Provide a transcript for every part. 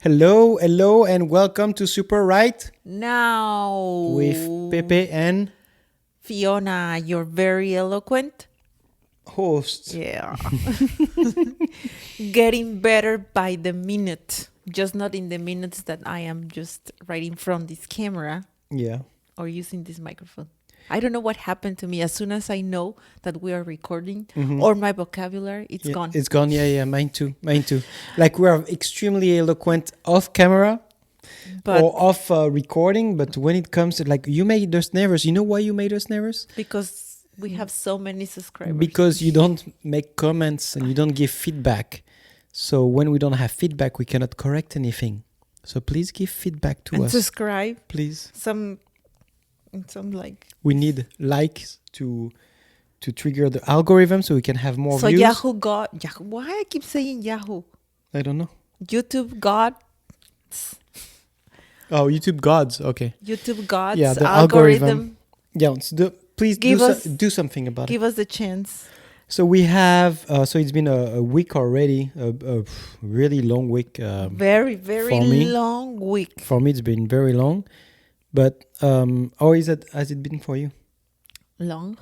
Hello, and welcome to Super Right Now, with Pepe and Fiona, you're very eloquent. hosts. Yeah. Getting better by the minute. Just not in the minutes that I am just writing from this camera Yeah, or using this microphone. I don't know what happened to me. As soon as I know that we are recording or my vocabulary, it's yeah, gone. it's gone. Yeah, mine too. Like we are extremely eloquent off camera But or off recording, but when it comes to like you made us nervous. You know why you made us nervous? because we have so many subscribers. Because you don't make comments and you don't give feedback. So when we don't have feedback, we cannot correct anything. So please give feedback to and us, subscribe. please. Some like We need likes to trigger the algorithm so we can have more so views. Yahoo. Why I keep saying Yahoo? I don't know. YouTube God. Oh, YouTube gods. Okay. YouTube God's Yeah, the algorithm. Yeah. Please Give us- do something about it. Give us the chance. So we have. So it's been a week already. A really long week. Very for me- long week. For me, it's been very long. But how is it? Has it been for you? Long.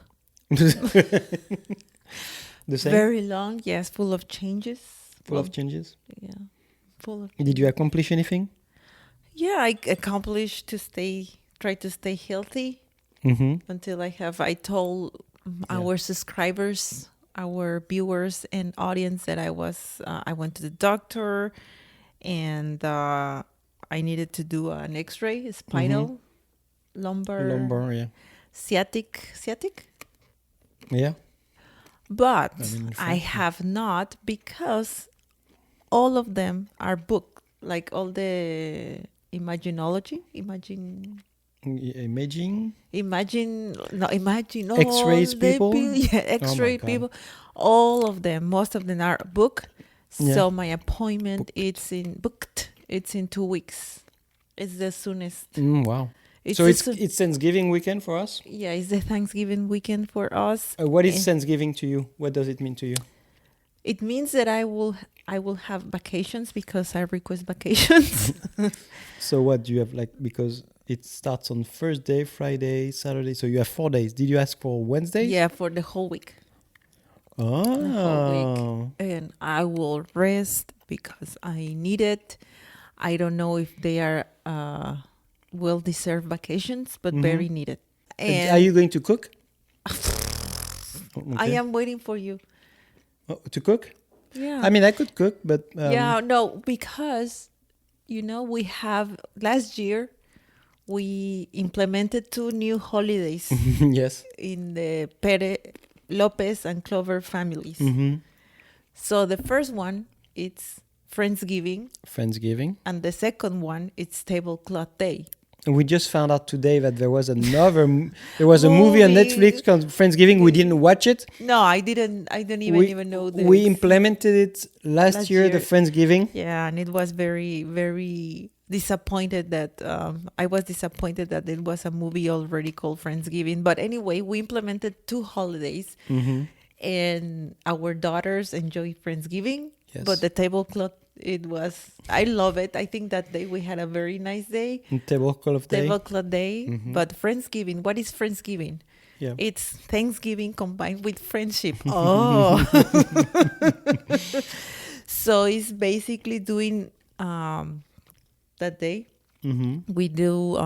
The same. Very long. Yes, full of changes. Full of changes. Yeah. Full of. Did you accomplish anything? Yeah, I accomplished try to stay healthy Mm-hmm. until I told our subscribers, our viewers and audience that I went to the doctor and I needed to do an x-ray, spinal, lumbar, Yeah. sciatic. Yeah. But I mean, in I French, have not because all of them are booked, like all the imaginology, Imaging. imagine all X-rays the people? yeah, Oh my x-ray God. people, all of them, most of them are booked. Yeah. So my appointment it's in 2 weeks. It's the soonest. Wow. So the it's Thanksgiving weekend for us. yeah, it's the Thanksgiving weekend for us. What is And Thanksgiving to you? What does it mean to you? it means that I will have vacations because I request vacations. So what do you have like because it starts on Thursday, Friday, Saturday. So you have 4 days. Did you ask for Wednesdays? Yeah, for the whole week. Oh. The whole week. And I will rest because I need it. I don't know if they are well deserved vacations, but very needed. And are you going to cook? I am waiting for you. To cook? Yeah. I mean, I could cook, but yeah, no, because we have last year we implemented 2 new holidays yes. in the Pere Lopez and Clover families. Mm-hmm. So the first one it's Friendsgiving, Friendsgiving. and the second one it's Tablecloth Day. And we just found out today that there was there was a movie on Netflix called Friendsgiving. We didn't watch it. No, I didn't. I didn't even know this. We implemented it last year, the Friendsgiving. Yeah, and it was very, very disappointed that I was disappointed that it was a movie already called Friendsgiving. But anyway, we implemented 2 holidays, and our daughters enjoy Friendsgiving. Yes. But the tablecloth, I love it. I think that day we had a very nice day. Tablecloth Day. Tablecloth Day. But Friendsgiving, what is Friendsgiving? Yeah. It's Thanksgiving combined with friendship. Oh. So it's basically doing that day. We do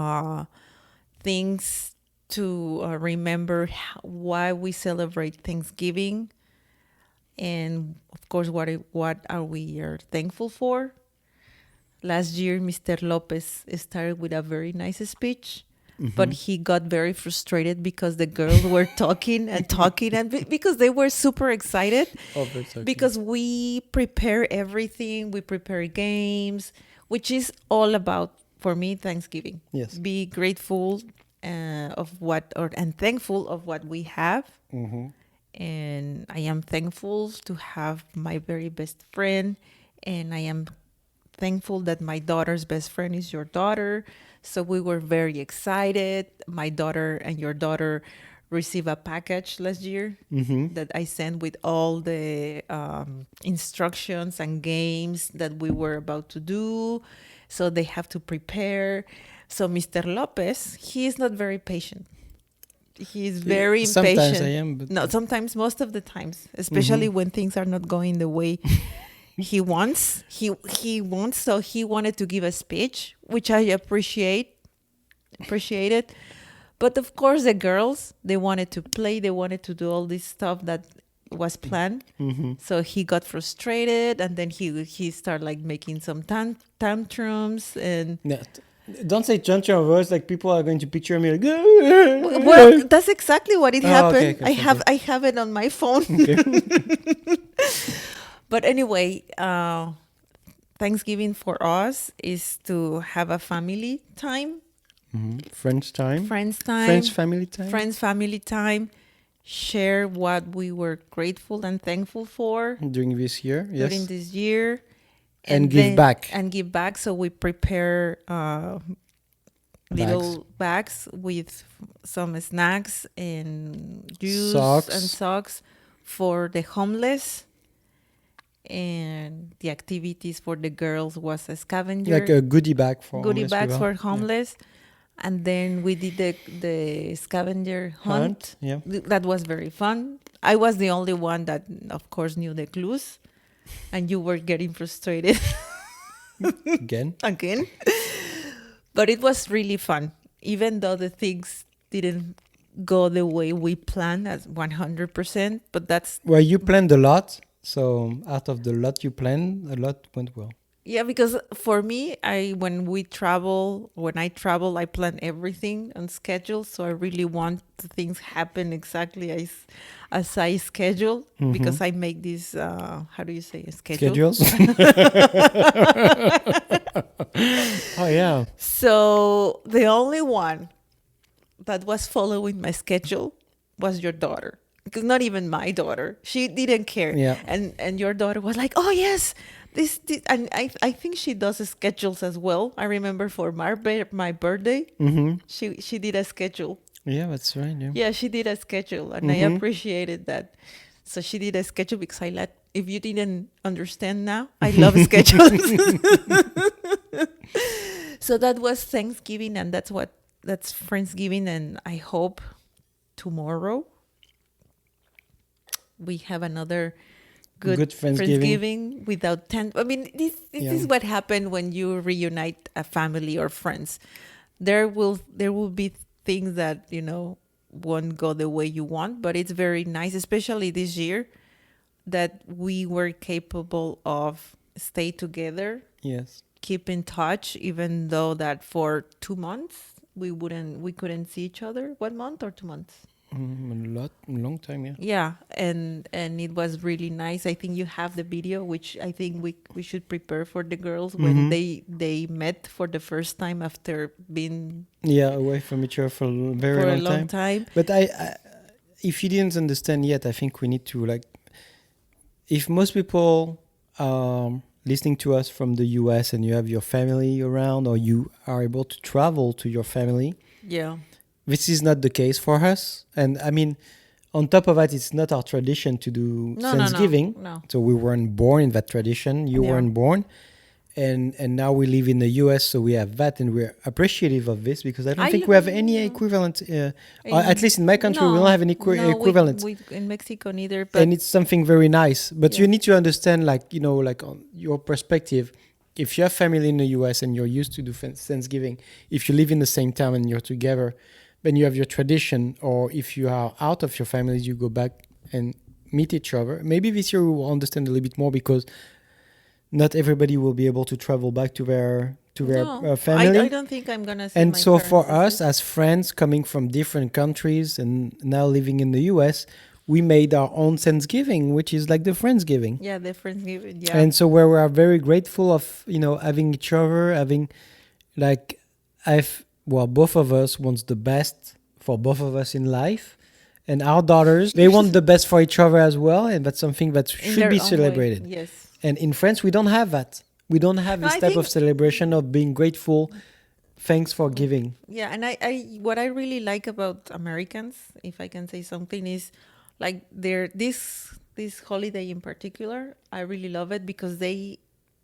things to remember why we celebrate Thanksgiving. And of course, what are we thankful for? Last year, Mr. Lopez started with a very nice speech. But he got very frustrated because the girls were talking and talking, and because they were super excited. Because we prepare everything, we prepare games, which is all about, for me, Thanksgiving. Yes. Be grateful and thankful of what we have. And I am thankful to have my very best friend, and I am thankful that my daughter's best friend is your daughter. So we were very excited. My daughter and your daughter received a package last year that I sent with all the instructions and games that we were about to do. So they have to prepare. So Mr. Lopez, he is not very patient. He's very impatient. Sometimes I am, but no, sometimes, most of the times, especially when things are not going the way he wants. He wants. So he wanted to give a speech, which I appreciated. But of course, the girls, they wanted to play. They wanted to do all this stuff that was planned. So he got frustrated, and then he started like making some tantrums and. No, don't say tantrum words, like people are going to picture me like. Well, that's exactly what it happened. Okay, I have it on my phone. But anyway, Thanksgiving for us is to have a family time. Friends time. Friends time. Friends family time. Friends family time. Share what we were grateful and thankful for During this year, yes. during this year. And give back. And give back. So we prepare little bags with some snacks and juice and socks for the homeless. And the activities for the girls was a scavenger. Like a goodie bag for goodie homeless bags people. for homeless. And then we did the scavenger hunt. Yeah. That was very fun. I was the only one that, of course, knew the clues. And you were getting frustrated. Again. But it was really fun. Even though the things didn't go the way we planned as 100%. But that's... Well, you planned a lot. So out of the lot you planned, a lot went well. Yeah, because for me, when I travel, I plan everything on schedule. So I really want the things happen exactly as I schedule, because I make these, how do you say, Schedules? Oh, yeah. So the only one that was following my schedule was your daughter. Because not even my daughter, she didn't care. Yeah. And your daughter was like, oh, yes. This and I think she does schedules as well. I remember for my birthday, she did a schedule. Yeah, that's right. Yeah. Yeah, she did a schedule, and I appreciated that. So she did a schedule because if you didn't understand now, I love schedules. So that was Thanksgiving, and that's Friendsgiving, and I hope tomorrow we have another good Friendsgiving without I mean, this is what happened when you reunite a family or friends. There will be things that, won't go the way you want, but it's very nice, especially this year, that we were capable of stay together. Yes. Keep in touch, even though that for 2 months we couldn't see each other. 1 month or 2 months? A long time, yeah. Yeah, and it was really nice. I think you have the video, which I think we should prepare for the girls when they met for the first time after being away from each other for a very long time. But I if you didn't understand yet, I think we need to if most people are listening to us from the US and you have your family around, or you are able to travel to your family. Yeah. This is not the case for us. And I mean, on top of that, it's not our tradition to do Thanksgiving. No. So we weren't born in that tradition. You weren't born. And now we live in the US, so we have that, and we're appreciative of this, because I don't think we have any equivalent. At least in my country, we don't have any equivalent. We in Mexico neither. But and it's something very nice. But you need to understand, on your perspective, if you have family in the US and you're used to do Thanksgiving, if you live in the same town and you're together, then you have your tradition. Or if you are out of your families, you go back and meet each other. Maybe this year we will understand a little bit more, because not everybody will be able to travel back to their family. I don't think I'm gonna see and my so for parents us as friends coming from different countries and now living in the US, we made our own Thanksgiving, which is like the Friendsgiving. Yeah, the Friendsgiving. Yeah. And so where we are very grateful of having each other, having both of us wants the best for both of us in life, and our daughters, they want the best for each other as well, and that's something that should be celebrated. Yes. And in France, we don't have that. We don't have this type of celebration of being grateful Thanks for giving. Yeah, and I what I really like about Americans, if I can say something, is like this holiday in particular. I really love it because they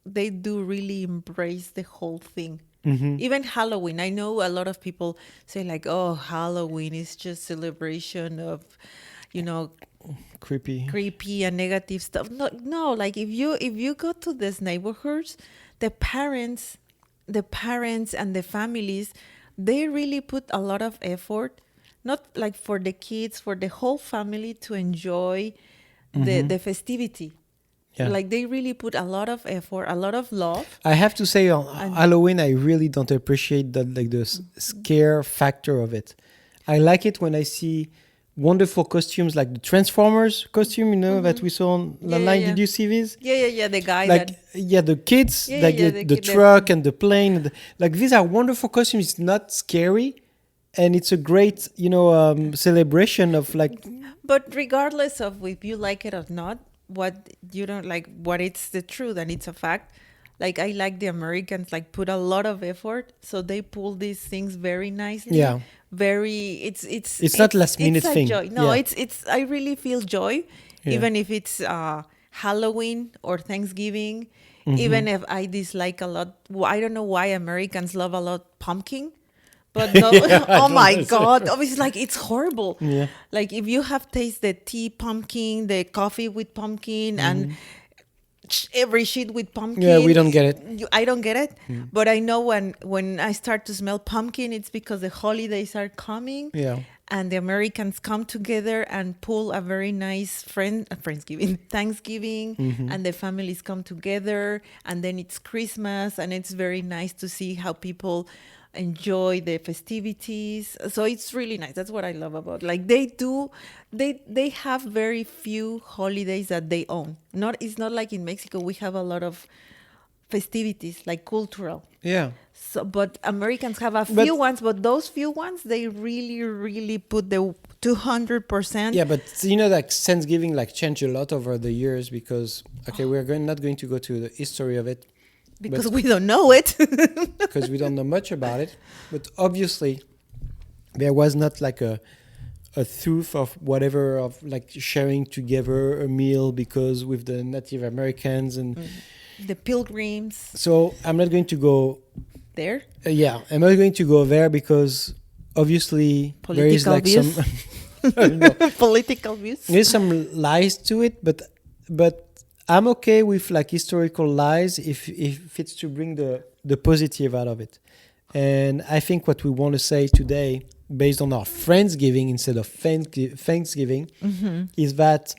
do really embrace the whole thing. Even Halloween. I know a lot of people say like, "Oh, Halloween is just celebration of, you know, Creepy. creepy and negative stuff." No, no. Like if you go to these neighborhoods, the parents, and the families, they really put a lot of effort, not like for the kids, for the whole family to enjoy the festivity. Yeah. Like they really put a lot of effort, a lot of love. I have to say on And- Halloween, I really don't appreciate that, like the scare factor of it. I like it when I see wonderful costumes like the Transformers costume, that we saw Yeah, online. yeah. Did you see this? Yeah. The guy Like, that yeah, the kids, Yeah, like yeah, the the truck and the plane. Like, these are wonderful costumes. It's not scary. And it's a great, celebration of like, But regardless of if you like it or not, what you don't like, what it's the truth and it's a fact. Like I like the Americans like put a lot of effort, so they pull these things very nicely. Yeah. Very. It's not last minute it's a thing. joy. No, Yeah. it's. I really feel joy, Yeah. even if it's Halloween or Thanksgiving. Mm-hmm. Even if I dislike a lot. I don't know why Americans love a lot pumpkin. But no, Yeah, I oh don't my know. God. Obviously, like, it's horrible. Yeah. Like, if you have tasted the tea pumpkin, the coffee with pumpkin, and every shit with pumpkin. Yeah, we don't get it. I don't get it. But I know when I start to smell pumpkin, it's because the holidays are coming. Yeah. And the Americans come together and pull a very nice Friendsgiving, Thanksgiving, and the families come together, and then it's Christmas, and it's very nice to see how people enjoy the festivities. So it's really nice. That's what I love about. Like they have very few holidays that they own. It's not like in Mexico we have a lot of festivities like cultural. Yeah. So, but Americans have a few ones, but those few ones, they really, really put the 200%. Yeah, but like Thanksgiving like changed a lot over the years because we're not going to go to the history of it Because we don't know it. because we don't know much about it. But obviously, there was not like a truth of whatever of like sharing together a meal because with the Native Americans and The Pilgrims so I'm not going to go. there. I'm not going to go there because obviously there is Political like views. some Political views. there's some lies to it, but I'm okay with like historical lies if it's to bring the positive out of it. And I think what we want to say today, based on our Friendsgiving instead of Thanksgiving, is that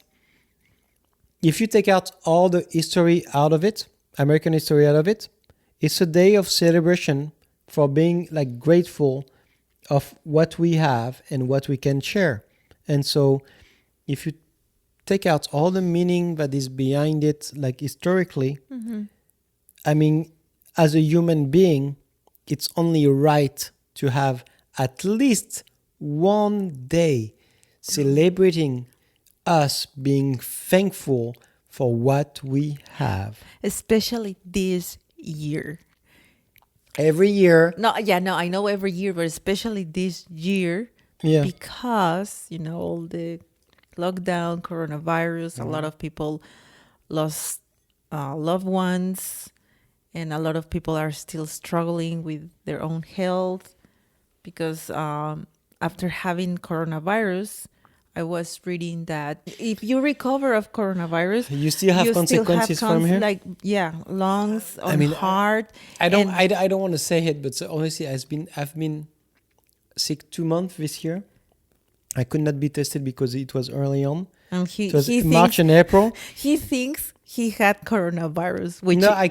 if you take out all the history out of it, American history out of it, it's a day of celebration for being like grateful of what we have and what we can share. And so if you take out all the meaning that is behind it, like historically, I mean, as a human being, it's only right to have at least one day celebrating us being thankful for what we have. Especially this year. Every year. No, I know every year, but especially this year. Yeah. Because, all the lockdown, coronavirus, a lot of people lost loved ones, and a lot of people are still struggling with their own health because after having coronavirus, I was reading that if you recover of coronavirus, You still have consequences from here? Like, lungs, heart. I don't want to say it, but honestly, I've been sick 2 months this year. I could not be tested because it was early on. And It was March and April. He thinks he had coronavirus. Which No, I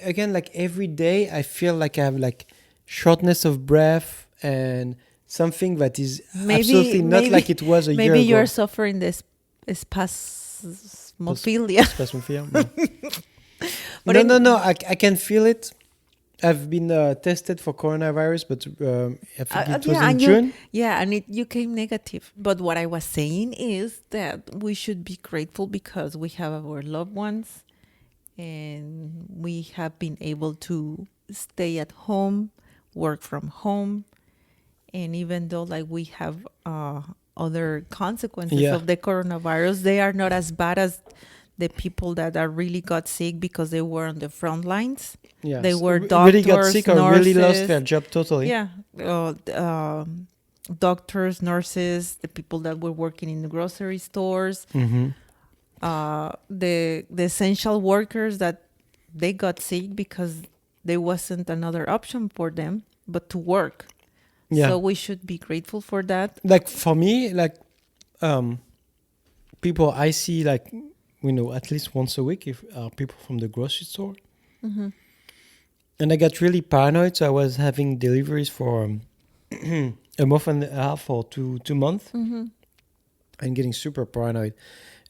again, like every day, I feel like I have like shortness of breath and something that is absolutely not like it was a year ago. Maybe you're suffering this spasmophilia. Spasmophilia. No. No. I can feel it. I've been tested for coronavirus, but I think it was in June. And you came negative. But what I was saying is that we should be grateful because we have our loved ones and we have been able to stay at home work from home. And even though like we have other consequences of the coronavirus, they are not as bad as the people that are really got sick because they were on the front lines. Yeah, they were really got doctors, sick or nurses. really lost their job totally. Yeah, doctors, nurses, the people that were working in the grocery stores, the essential workers that they got sick because there wasn't another option for them but to work. Yeah. So we should be grateful for that. Like for me, like people I see, like, you know, at least once a week, if people from the grocery store. And I got really paranoid. So I was having deliveries for a month and a half or two months, and getting super paranoid.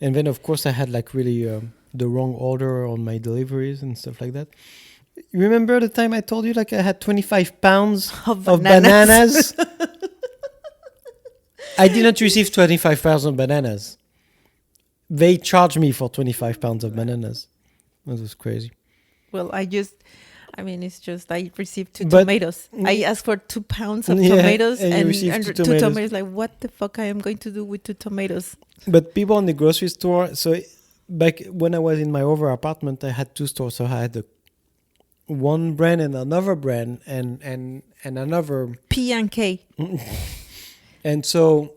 And then, of course, I had like really the wrong order on my deliveries and stuff like that. You remember the time I told you like I had 25 pounds of bananas? I didn't receive 25 pounds of bananas. They charged me for 25 pounds of bananas. That was crazy. Well, I received two tomatoes. I asked for 2 pounds of tomatoes and two tomatoes. Like, what the fuck I am going to do with 2 tomatoes? But people in the grocery store, so back when I was in my other apartment, I had 2 stores. So I had one brand and another brand and another P&K. And so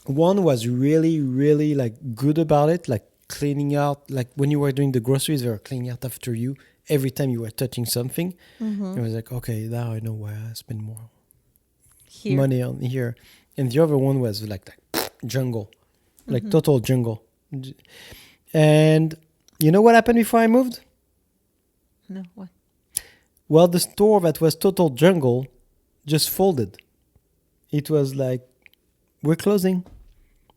one was really, really like good about it, like cleaning out, like when you were doing the groceries, they were cleaning out after you every time you were touching something. It was like, okay, now I know why I spend more money on here. And the other one was like jungle, like total jungle. And you know what happened before I moved? No, what? Well, the store that was total jungle just folded. It was like, we're closing.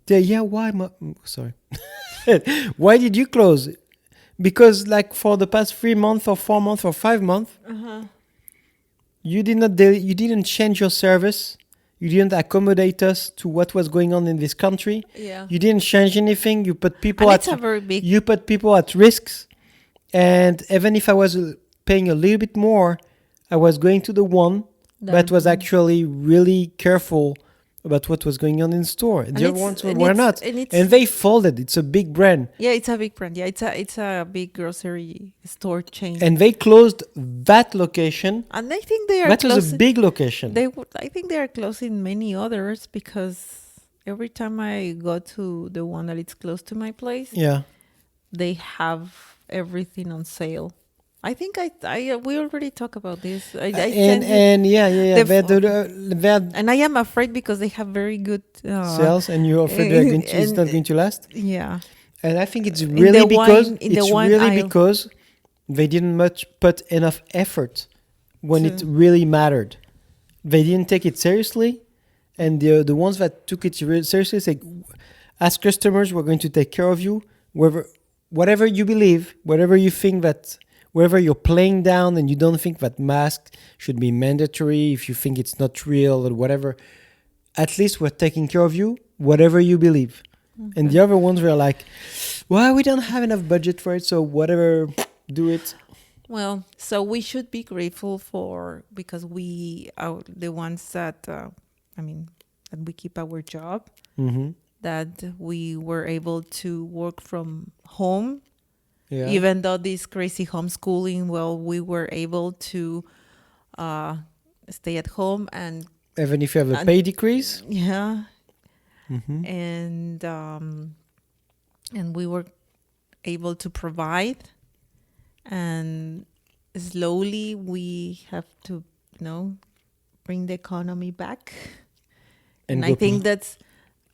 Yeah, why? Sorry. Why did you close? Because like for the past 3 months or 4 months or 5 months, you didn't change your service. You didn't accommodate us to what was going on in this country. Yeah. You didn't change anything. You put people you put people at risks. And even if I was paying a little bit more, I was going to the one that was actually really careful about what was going on in the store. And the other ones were not. And they folded. It's a big brand. Yeah, it's a big brand. Yeah, it's a big grocery store chain. And they closed that location. And I think they are That was a big location. I think they are closing many others because every time I go to the one that is close to my place, they have everything on sale. I think we already talked about this. And I am afraid because they have very good sales, and you're afraid it's not going to last. Yeah, and I think it's really because they didn't put enough effort when it really mattered. They didn't take it seriously, and the ones that took it seriously say, as customers, we're going to take care of you, whatever you believe, whatever you think that. Wherever you're playing down and you don't think that mask should be mandatory, if you think it's not real or whatever, at least we're taking care of you, whatever you believe. And the other ones were like, well, we don't have enough budget for it, so whatever, do it. Well, so we should be grateful because we are the ones that, that we keep our job, that we were able to work from home. Yeah. Even though this crazy homeschooling, we were able to stay at home and even if you have a pay decrease. Yeah. And we were able to provide, and slowly we have to, bring the economy back. And I think that's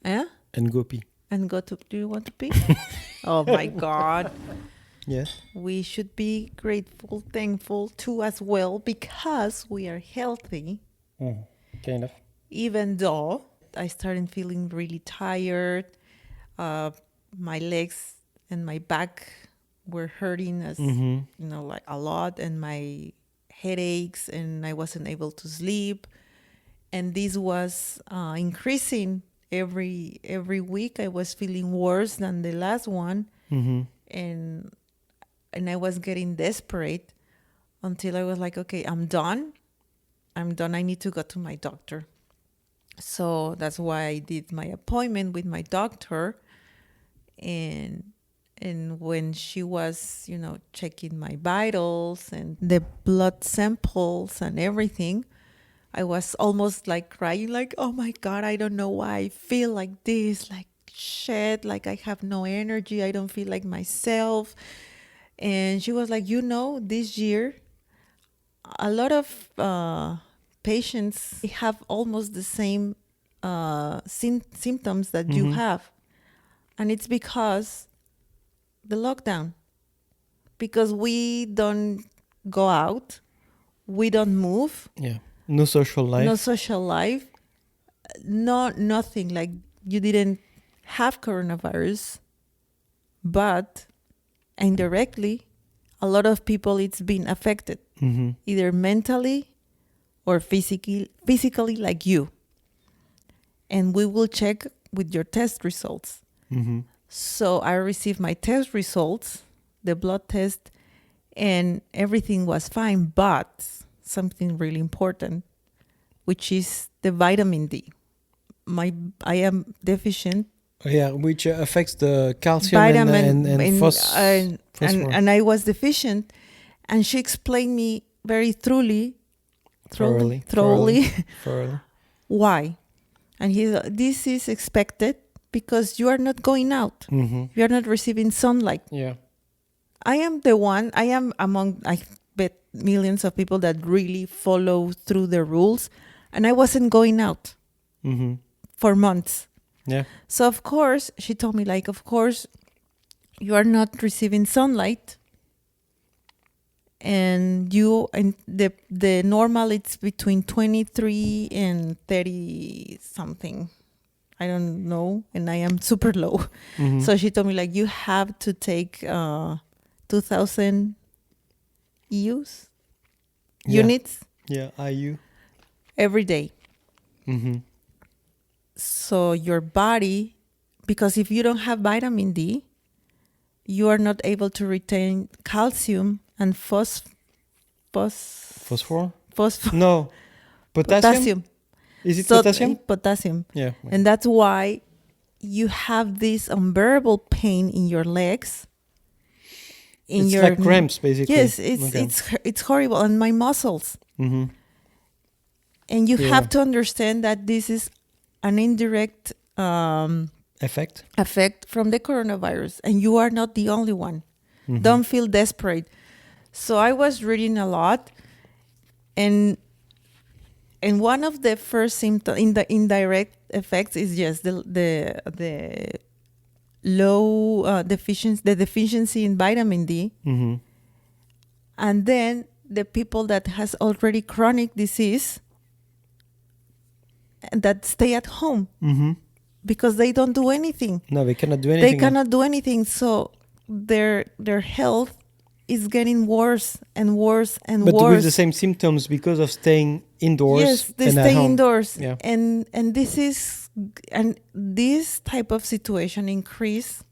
and go pee. And go to. Do you want to pee? Oh my God. Yes. We should be grateful, thankful too as well because we are healthy. Kind of. Even though I started feeling really tired, my legs and my back were hurting like a lot, and my headaches, and I wasn't able to sleep, and this was increasing every week. I was feeling worse than the last one, and I was getting desperate until I was like, okay, I'm done. I'm done. I need to go to my doctor. So that's why I did my appointment with my doctor. And when she was, checking my vitals and the blood samples and everything, I was almost like crying, like, oh my God, I don't know why I feel like this, like shit, like I have no energy. I don't feel like myself. And she was like, this year, a lot of patients have almost the same symptoms that you have. And it's because the lockdown, because we don't go out, we don't move. Yeah. No social life. No social life. Nothing. Like you didn't have coronavirus, but indirectly, a lot of people it's been affected, either mentally or physically like you. And we will check with your test results. So I received my test results, the blood test, and everything was fine, but something really important, which is the vitamin D. I am deficient. Which affects the calcium and phosphorus. And I was deficient, and she explained me very thoroughly. Why. And this is expected because you are not going out. You are not receiving sunlight. Yeah. I am among, I bet, millions of people that really follow through the rules. And I wasn't going out for months. Yeah. So, of course, she told me, like, of course, you are not receiving sunlight. And the normal, it's between 23 and 30 something. I don't know. And I am super low. So she told me, like, you have to take 2,000 units. Yeah, IU. Every day. So your body, because if you don't have vitamin D, you are not able to retain calcium and Phosphor? Phosphor. No. Potassium? Is it potassium? Potassium. Yeah. And that's why you have this unbearable pain in your legs. It's like cramps, basically. Yes, it's horrible. And my muscles. And you have to understand that this is an indirect effect from the coronavirus. And you are not the only one. Don't feel desperate. So I was reading a lot. And one of the first symptoms in the indirect effects is just the low deficiency in vitamin D. And then the people that has already chronic disease that stay at home because they don't do anything. No, they cannot do anything. They cannot do anything. So their health is getting worse and worse and worse. But with the same symptoms because of staying indoors. Yes, they stay indoors. Yeah. And this type of situation increase.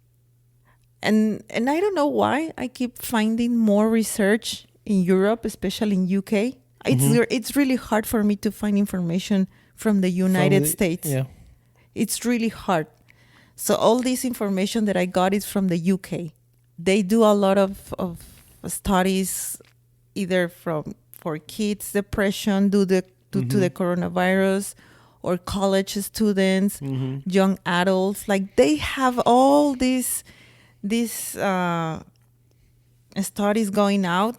And I don't know why I keep finding more research in Europe, especially in UK. It's really hard for me to find information from the United States. Yeah. It's really hard. So all this information that I got is from the UK. They do a lot of studies either for kids depression due to the coronavirus, or college students, young adults. Like they have all these studies going out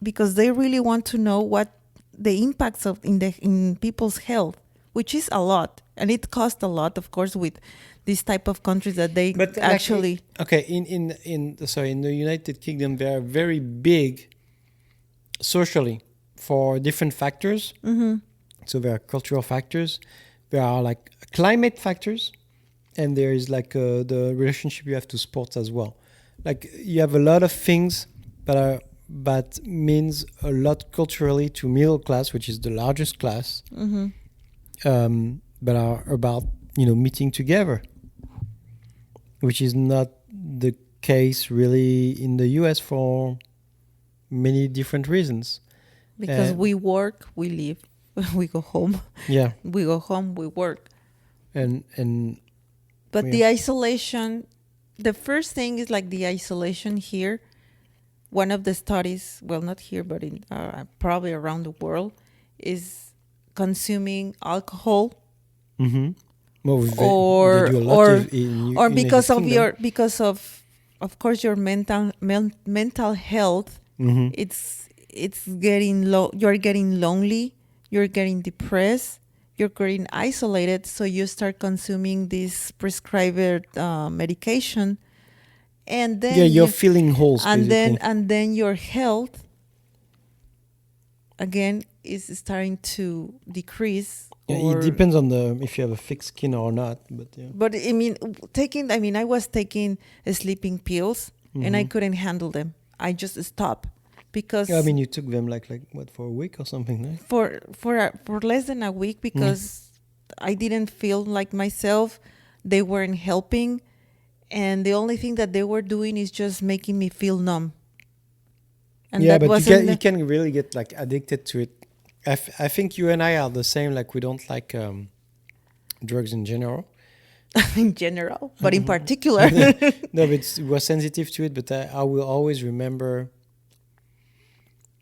because they really want to know what the impacts of in people's health, which is a lot, and it costs a lot, of course, with this type of countries that they actually. In the United Kingdom, they are very big socially for different factors. So there are cultural factors, there are like climate factors, and there is like the relationship you have to sports as well. Like you have a lot of things that means a lot culturally to middle class, which is the largest class, but are about meeting together, which is not the case really in the US for many different reasons. Because we work, we live. we go home. Yeah. We go home, we work. And But yeah. the isolation, the first thing is like the isolation here. One of the studies, well, not here, but in probably around the world, is consuming alcohol Mm-hmm. Well, they or do a lot in or United because of Kingdom. your because of course your mental health. Mm-hmm. It's getting low. You're getting lonely. You're getting depressed. You're getting isolated. So you start consuming this prescribed medication, and then Yeah, you're filling holes, and basically. then your health again is starting to decrease. Yeah, it depends on if you have a thick skin or not, but yeah. But I mean, I was taking sleeping pills, and I couldn't handle them. I just stopped because Yeah, I mean, you took them like what, for a week or something, right? for less than a week because I didn't feel like myself. They weren't helping, and the only thing that they were doing is just making me feel numb. And Yeah, that but wasn't you can really get like addicted to it. I think you and I are the same. Like we don't like drugs in general. in general, but in particular. No, but we're sensitive to it. But I will always remember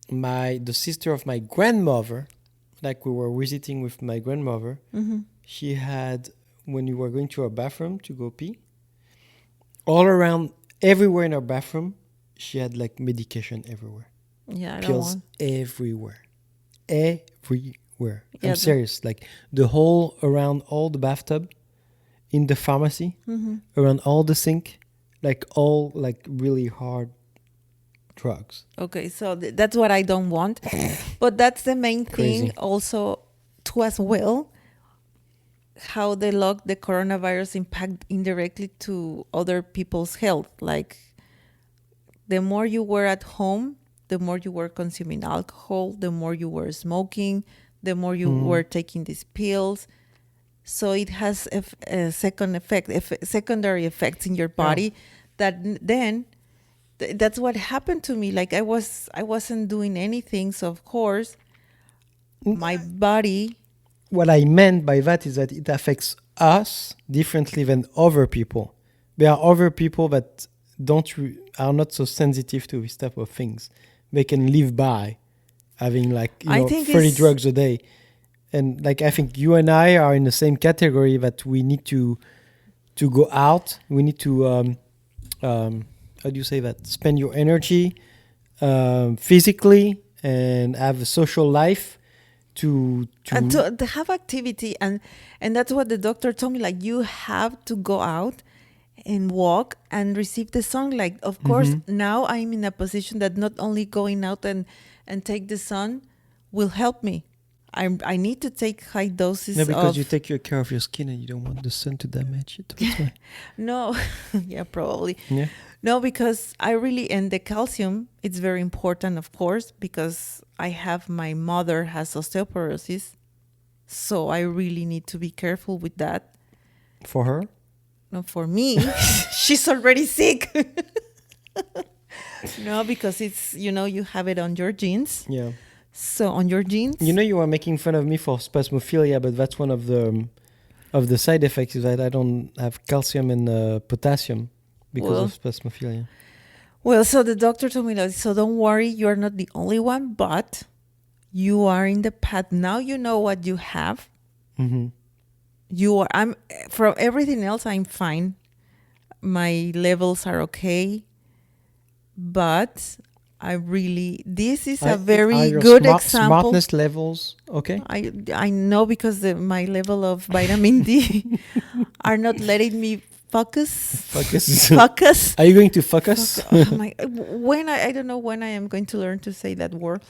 the sister of my grandmother. Like we were visiting with my grandmother. She had, when we were going to our bathroom to go pee, all around, everywhere in our bathroom, she had like medication everywhere. Yeah, I don't Pills want. everywhere. Everywhere. Yeah, I'm serious. Like the whole, around all the bathtub, in the pharmacy, around all the sink, like all like really hard drugs. Okay, so that's what I don't want. But that's the main thing Crazy. also too as well. How the coronavirus impact indirectly to other people's health. Like the more you were at home, the more you were consuming alcohol, the more you were smoking, the more you were taking these pills. So it has a secondary effects in your body that then that's what happened to me. Like I wasn't doing anything. So of course my body. What I meant by that is that it affects us differently than other people. There are other people that are not so sensitive to this type of things. They can live by having like 30 drugs a day. And like I think you and I are in the same category that we need to go out. We need to how do you say that? Spend your energy physically and have a social life to have activity, and that's what the doctor told me. Like you have to go out and walk and receive the sunlight. Of course, now I'm in a position that not only going out and take the sun will help me. I need to take high doses. No, because you take care of your skin and you don't want the sun to damage it. That's why. No, yeah, probably. Yeah. No, because and the calcium, it's very important, of course, because my mother has osteoporosis. So I really need to be careful with that. For her? No, for me, she's already sick. No, because it's, you have it on your genes. Yeah. So on your genes. You are making fun of me for spasmophilia, but that's one of the side effects is that I don't have calcium and potassium because of spasmophilia. Well, so the doctor told me that, so don't worry, you're not the only one, but you are in the path. Now you know what you have. I'm from everything else, I'm fine. My levels are okay. But this is a very good example. Smartness levels, okay? I know because my level of vitamin D are not letting me focus. Focus. Are you going to focus? I don't know when I am going to learn to say that word,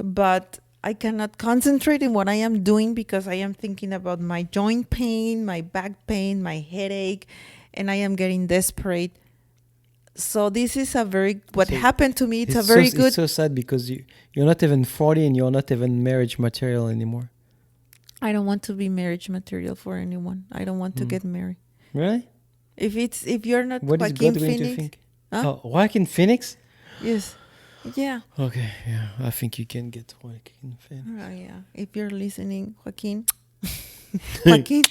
but I cannot concentrate in what I am doing because I am thinking about my joint pain, my back pain, my headache, and I am getting desperate. So this is what happened to me. It's so sad because you're not even 40 and you're not even marriage material anymore. I don't want to be marriage material for anyone. I don't want to get married. Really? If you're not what Joaquin is God going Phoenix, to think? Huh? Oh, Joaquin Phoenix? Yes. Yeah. Okay, yeah. I think you can get Joaquin fan. Oh, yeah. If you're listening, Joaquin. Joaquin.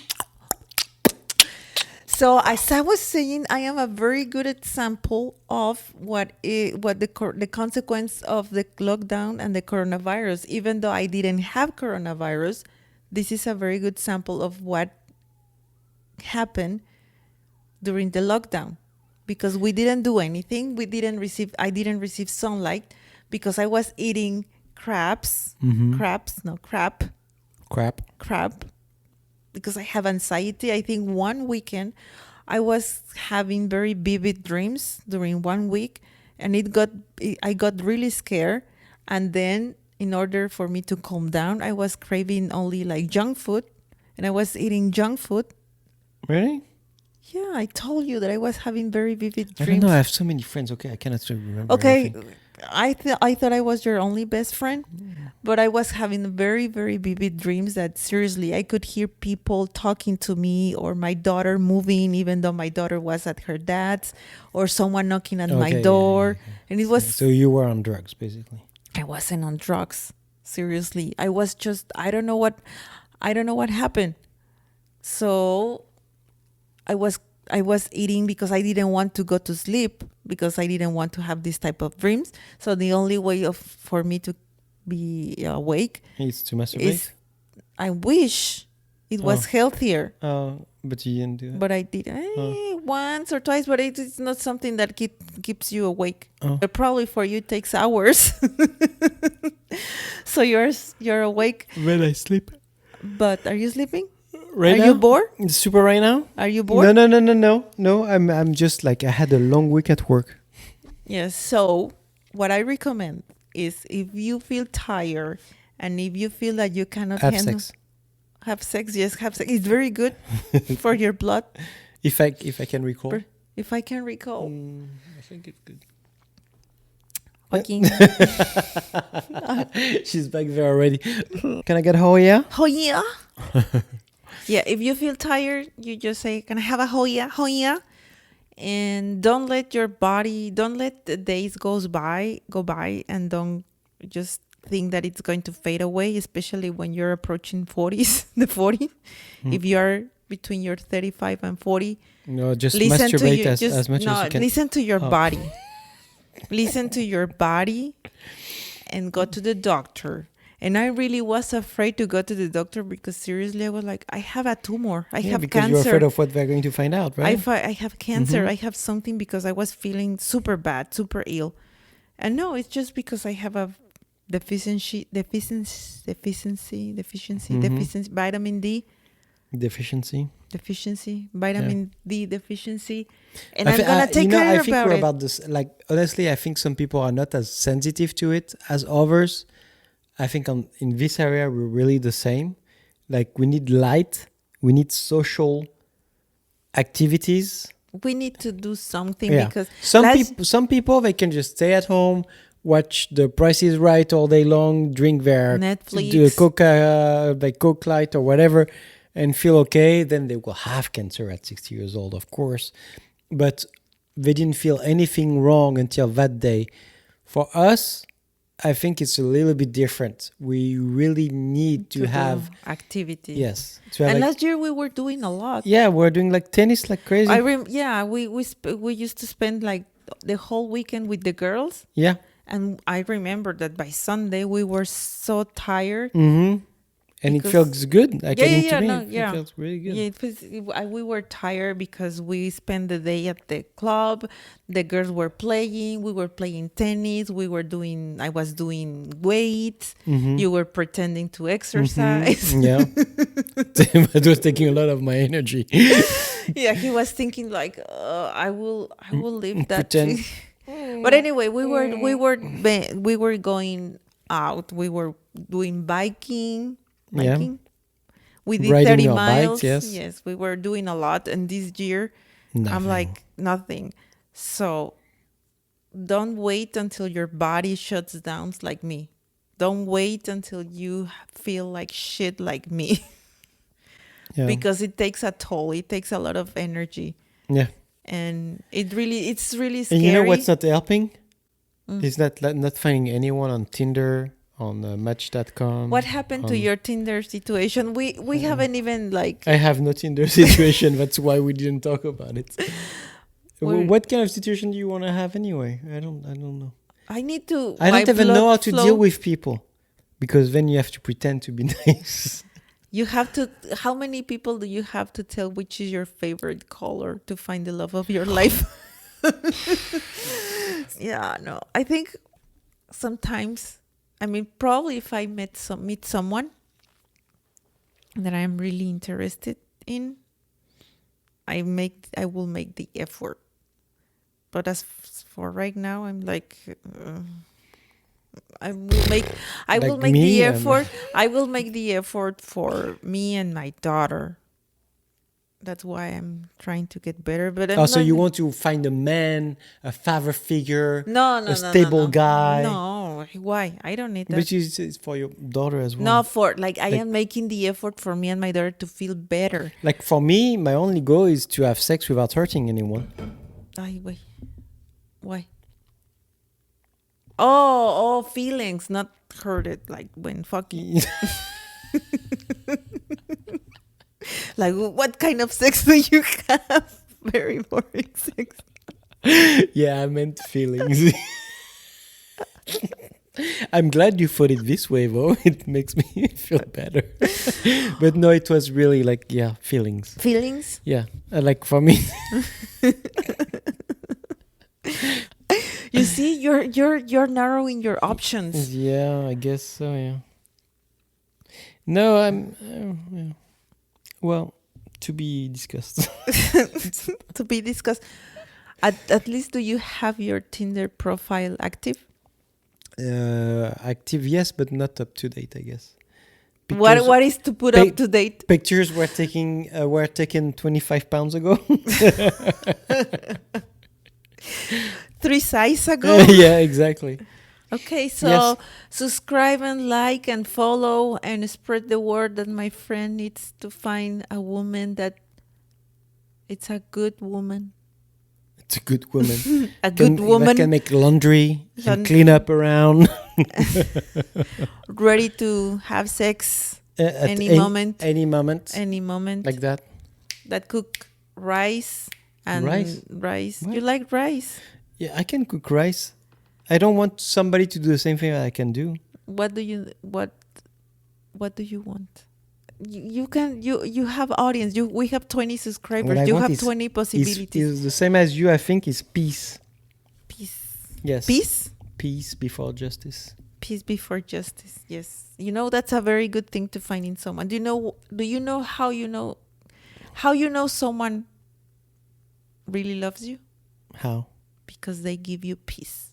So as I was saying, I am a very good example of the consequence of the lockdown and the coronavirus. Even though I didn't have coronavirus, this is a very good sample of what happened during the lockdown, because we didn't do anything. I didn't receive sunlight because I was eating crab, because I have anxiety. I think one weekend I was having very vivid dreams during 1 week, and I got really scared. And then in order for me to calm down, I was craving only like junk food, and I was eating junk food. Really? Yeah, I told you that I was having very vivid dreams. I don't know. I have so many friends. Okay, I cannot remember. Okay, everything. I thought I was your only best friend, but I was having very, very vivid dreams that seriously I could hear people talking to me, or my daughter moving, even though my daughter was at her dad's, or someone knocking at my door. Yeah. And it was... So you were on drugs, basically. I wasn't on drugs. Seriously. I was just, I don't know what happened. So I was eating because I didn't want to go to sleep, because I didn't want to have this type of dreams. So the only way for me to be awake is to masturbate. is, I wish it was healthier. But you didn't do it. But I did once or twice, but it's not something that keeps you awake. But probably for you it takes hours. So you're awake. When I sleep. But are you sleeping? Right are now? You bored? Super right now? Are you bored? No. I'm just like, I had a long week at work. Yes. So what I recommend is, if you feel tired and if you feel that you cannot have sex. Have sex. Yes, have sex. It's very good for your blood. If I can recall. If I can recall. I think it's good. Joaquin. She's back there already. Can I get Hoya? Hoya. Yeah, if you feel tired, you just say, can I have a Hoya? Hoya. And don't let the days go by, and don't just think that it's going to fade away, especially when you're approaching 40s, the 40. If you are between your 35 and 40. No, just masturbate as much as you can. Listen to your body. Listen to your body and go to the doctor. And I really was afraid to go to the doctor, because seriously, I was like, I have a tumor. I have because cancer. You're afraid of what they're going to find out, right? I have cancer. I have something, because I was feeling super bad, super ill. And no, it's just because I have a deficiency, vitamin D. Vitamin D deficiency. And I'm going to take care about it. I think we're about this. Like, honestly, I think some people are not as sensitive to it as others. I think in this area, we're really the same. Like, we need light. We need social activities. We need to do something, because some people, they can just stay at home, watch The Price is Right all day long, drink their Netflix, do a Coke Light or whatever, and feel okay. Then they will have cancer at 60 years old, of course. But they didn't feel anything wrong until that day. For us, I think it's a little bit different. We really need to have activity. Yes. And last year we were doing a lot. Yeah, we're doing like tennis like crazy. We used to spend like the whole weekend with the girls. Yeah. And I remember that by Sunday we were so tired. Mm-hmm. And it feels good. It feels really good. Yeah, we were tired because we spent the day at the club. The girls were playing. We were playing tennis. I was doing weights. Mm-hmm. You were pretending to exercise. Mm-hmm. Yeah. It was taking a lot of my energy. Yeah, he was thinking like, I will leave that. Pretend. But anyway, we were going out. We were doing biking. Yeah. We did Riding 30 miles. Bikes, yes, we were doing a lot. And this year, I'm like, nothing. So don't wait until your body shuts down like me. Don't wait until you feel like shit like me. Yeah. Because it takes a toll. It takes a lot of energy. Yeah. And it's really scary. And you know what's not helping? He's not finding anyone on Tinder, on Match.com. What happened to your Tinder situation? We haven't even like. I have no Tinder situation. That's why we didn't talk about it. What kind of situation do you want to have anyway? I don't know. I need to. I don't even know how to deal with people, because then you have to pretend to be nice. You have to. How many people do you have to tell which is your favorite color to find the love of your life? Yeah, no. I think sometimes, I mean, probably if I meet someone that I'm really interested in, I will make the effort. But as for right now, I'm like, I will make the effort. I will make the effort for me and my daughter. That's why I'm trying to get better. But so you want to find a man, a father figure, a stable guy? No, why? I don't need that. Which is for your daughter as well. No, I am making the effort for me and my daughter to feel better. Like for me, my only goal is to have sex without hurting anyone. Wait. Why? Oh, feelings, not hurted, like when fucking. Like, what kind of sex do you have? Very boring sex. Yeah, I meant feelings. I'm glad you put it this way, though. It makes me feel better. But no, it was really like, feelings. Feelings? Yeah, like for me. You see, you're narrowing your options. Yeah, I guess so. Yeah. No, I'm. Well, to be discussed. To be discussed. At least, do you have your Tinder profile active? Active, yes, but not up to date, I guess. What is to put up to date? Pictures were taken 25 pounds ago. 3 sizes ago. Yeah, exactly. Okay, so subscribe and like and follow and spread the word that my friend needs to find a woman that it's a good woman. It's a good woman. Good woman. That can make laundry and clean up around. Ready to have sex at any moment. Any moment. Any moment. Like that. That cook rice and rice. What? You like rice? Yeah, I can cook rice. I don't want somebody to do the same thing that I can do. What do you want? You have audience. We have 20 subscribers. You have 20 possibilities. Is the same as you, I think, is peace. Peace. Yes. Peace? Peace before justice. Peace before justice. Yes. You know, that's a very good thing to find in someone. Do you know how you know someone really loves you? How? Because they give you peace.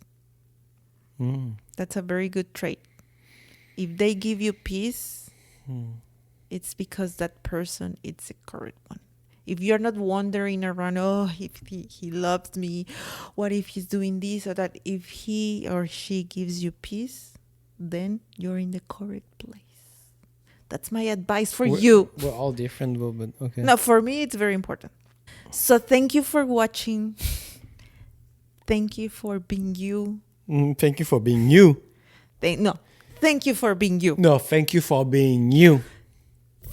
Mm. That's a very good trait. If they give you peace, it's because that person is the correct one. If you're not wandering around, if he loves me, what if he's doing this or that? If he or she gives you peace, then you're in the correct place. That's my advice for you. We're all different, but okay. No, for me, it's very important. So thank you for watching. Thank you for being you. Thank you for being you. Thank you for being you. No, thank you for being you.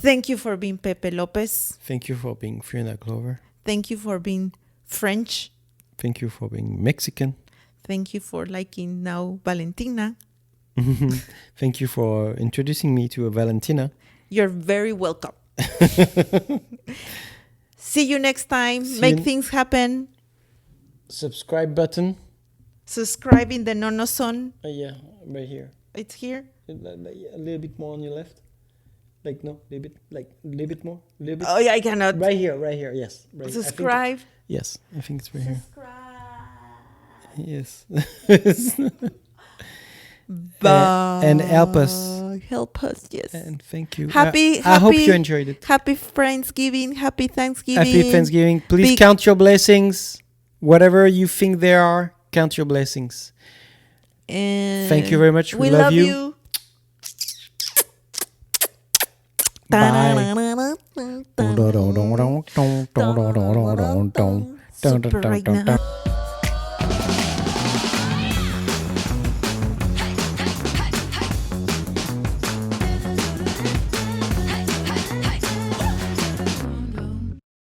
Thank you for being Pepe Lopez. Thank you for being Fiona Clover. Thank you for being French. Thank you for being Mexican. Thank you for liking now Valentina. Thank you for introducing me to a Valentina. You're very welcome. See you next time. Make things happen. Subscribe button. Subscribe in the Nono Son. Yeah, right here. It's here. A little bit more on your left. A little bit more. A little bit. Oh, yeah, I cannot. Right here. Yes. Right. Subscribe. I think it's right here. Subscribe. Yes. Bye. And help us. Help us, yes. And thank you. I hope you enjoyed it. Happy FriendsGiving. Happy Thanksgiving. Happy Thanksgiving. Please count your blessings. Whatever you think there are, count your blessings. And thank you very much. We love you. Bye. Super right now.